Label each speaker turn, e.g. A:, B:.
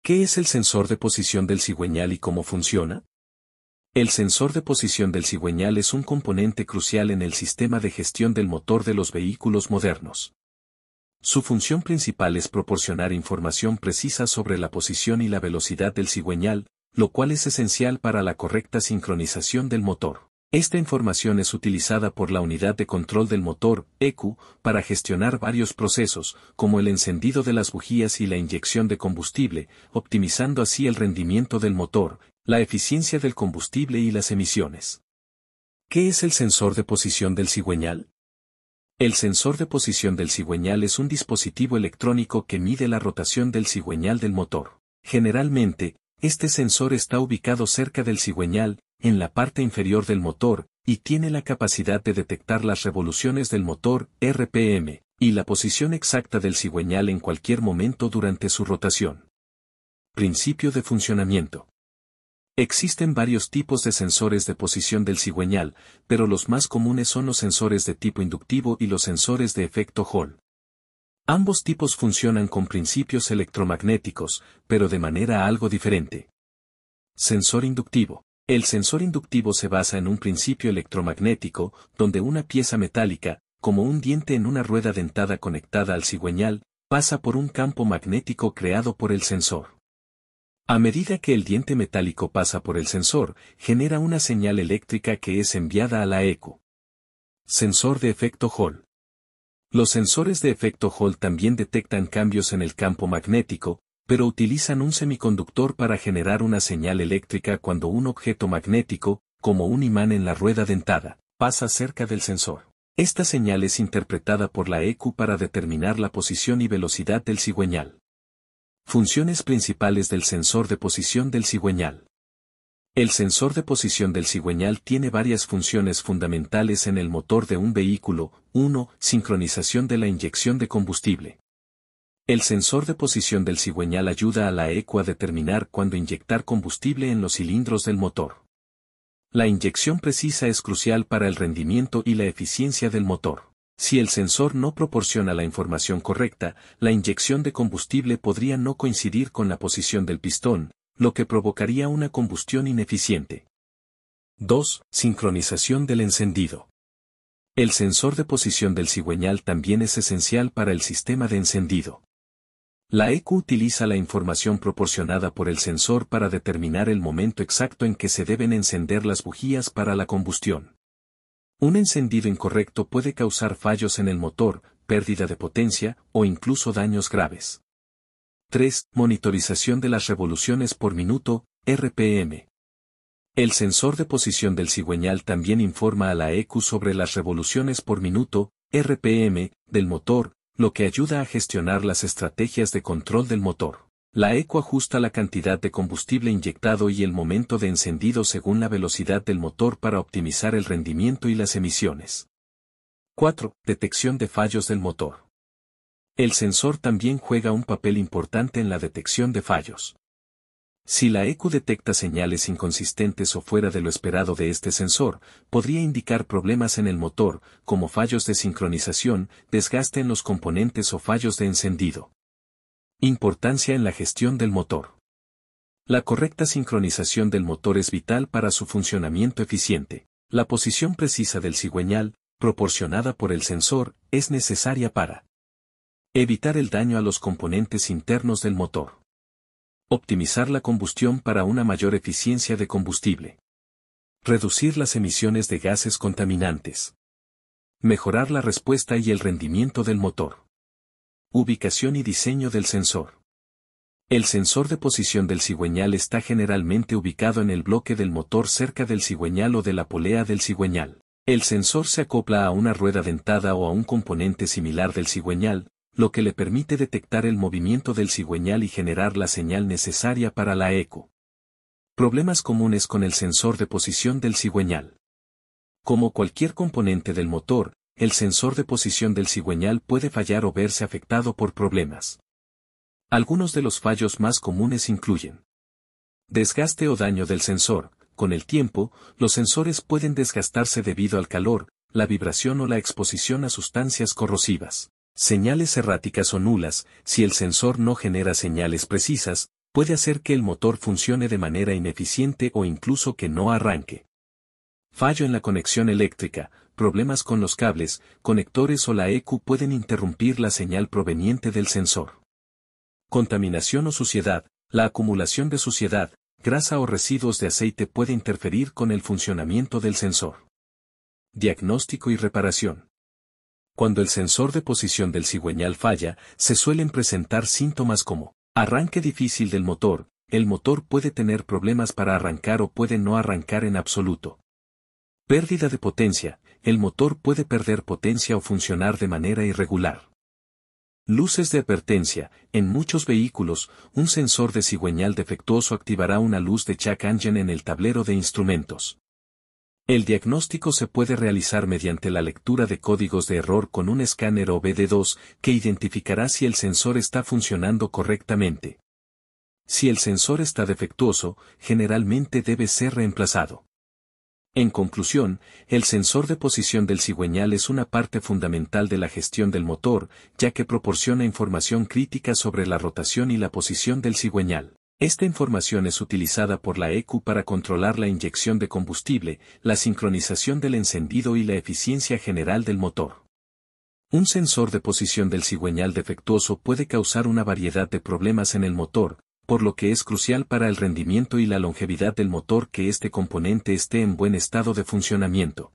A: ¿Qué es el sensor de posición del cigüeñal y cómo funciona? El sensor de posición del cigüeñal es un componente crucial en el sistema de gestión del motor de los vehículos modernos. Su función principal es proporcionar información precisa sobre la posición y la velocidad del cigüeñal, lo cual es esencial para la correcta sincronización del motor. Esta información es utilizada por la unidad de control del motor, ECU, para gestionar varios procesos, como el encendido de las bujías y la inyección de combustible, optimizando así el rendimiento del motor, la eficiencia del combustible y las emisiones. ¿Qué es el sensor de posición del cigüeñal? El sensor de posición del cigüeñal es un dispositivo electrónico que mide la rotación del cigüeñal del motor. Generalmente, este sensor está ubicado cerca del cigüeñal, en la parte inferior del motor, y tiene la capacidad de detectar las revoluciones del motor, RPM, y la posición exacta del cigüeñal en cualquier momento durante su rotación. Principio de funcionamiento. Existen varios tipos de sensores de posición del cigüeñal, pero los más comunes son los sensores de tipo inductivo y los sensores de efecto Hall. Ambos tipos funcionan con principios electromagnéticos, pero de manera algo diferente. Sensor inductivo. El sensor inductivo se basa en un principio electromagnético, donde una pieza metálica, como un diente en una rueda dentada conectada al cigüeñal, pasa por un campo magnético creado por el sensor. A medida que el diente metálico pasa por el sensor, genera una señal eléctrica que es enviada a la ECU. Sensor de efecto Hall. Los sensores de efecto Hall también detectan cambios en el campo magnético, pero utilizan un semiconductor para generar una señal eléctrica cuando un objeto magnético, como un imán en la rueda dentada, pasa cerca del sensor. Esta señal es interpretada por la ECU para determinar la posición y velocidad del cigüeñal. Funciones principales del sensor de posición del cigüeñal. El sensor de posición del cigüeñal tiene varias funciones fundamentales en el motor de un vehículo. 1. Sincronización de la inyección de combustible. El sensor de posición del cigüeñal ayuda a la ECU a determinar cuándo inyectar combustible en los cilindros del motor. La inyección precisa es crucial para el rendimiento y la eficiencia del motor. Si el sensor no proporciona la información correcta, la inyección de combustible podría no coincidir con la posición del pistón, lo que provocaría una combustión ineficiente. 2. Sincronización del encendido. El sensor de posición del cigüeñal también es esencial para el sistema de encendido. La ECU utiliza la información proporcionada por el sensor para determinar el momento exacto en que se deben encender las bujías para la combustión. Un encendido incorrecto puede causar fallos en el motor, pérdida de potencia, o incluso daños graves. 3. Monitorización de las revoluciones por minuto, RPM. El sensor de posición del cigüeñal también informa a la ECU sobre las revoluciones por minuto, RPM, del motor, lo que ayuda a gestionar las estrategias de control del motor. La ECU ajusta la cantidad de combustible inyectado y el momento de encendido según la velocidad del motor para optimizar el rendimiento y las emisiones. 4. Detección de fallos del motor. El sensor también juega un papel importante en la detección de fallos. Si la ECU detecta señales inconsistentes o fuera de lo esperado de este sensor, podría indicar problemas en el motor, como fallos de sincronización, desgaste en los componentes o fallos de encendido. Importancia en la gestión del motor. La correcta sincronización del motor es vital para su funcionamiento eficiente. La posición precisa del cigüeñal, proporcionada por el sensor, es necesaria para evitar el daño a los componentes internos del motor. Optimizar la combustión para una mayor eficiencia de combustible. Reducir las emisiones de gases contaminantes. Mejorar la respuesta y el rendimiento del motor. Ubicación y diseño del sensor. El sensor de posición del cigüeñal está generalmente ubicado en el bloque del motor cerca del cigüeñal o de la polea del cigüeñal. El sensor se acopla a una rueda dentada o a un componente similar del cigüeñal, lo que le permite detectar el movimiento del cigüeñal y generar la señal necesaria para la ECU. Problemas comunes con el sensor de posición del cigüeñal. Como cualquier componente del motor, el sensor de posición del cigüeñal puede fallar o verse afectado por problemas. Algunos de los fallos más comunes incluyen desgaste o daño del sensor. Con el tiempo, los sensores pueden desgastarse debido al calor, la vibración o la exposición a sustancias corrosivas. Señales erráticas o nulas. Si el sensor no genera señales precisas, puede hacer que el motor funcione de manera ineficiente o incluso que no arranque. Fallo en la conexión eléctrica, problemas con los cables, conectores o la ECU pueden interrumpir la señal proveniente del sensor. Contaminación o suciedad, la acumulación de suciedad, grasa o residuos de aceite puede interferir con el funcionamiento del sensor. Diagnóstico y reparación. Cuando el sensor de posición del cigüeñal falla, se suelen presentar síntomas como arranque difícil del motor, el motor puede tener problemas para arrancar o puede no arrancar en absoluto. Pérdida de potencia, el motor puede perder potencia o funcionar de manera irregular. Luces de advertencia, en muchos vehículos, un sensor de cigüeñal defectuoso activará una luz de check engine en el tablero de instrumentos. El diagnóstico se puede realizar mediante la lectura de códigos de error con un escáner OBD2 que identificará si el sensor está funcionando correctamente. Si el sensor está defectuoso, generalmente debe ser reemplazado. En conclusión, el sensor de posición del cigüeñal es una parte fundamental de la gestión del motor, ya que proporciona información crítica sobre la rotación y la posición del cigüeñal. Esta información es utilizada por la ECU para controlar la inyección de combustible, la sincronización del encendido y la eficiencia general del motor. Un sensor de posición del cigüeñal defectuoso puede causar una variedad de problemas en el motor, por lo que es crucial para el rendimiento y la longevidad del motor que este componente esté en buen estado de funcionamiento.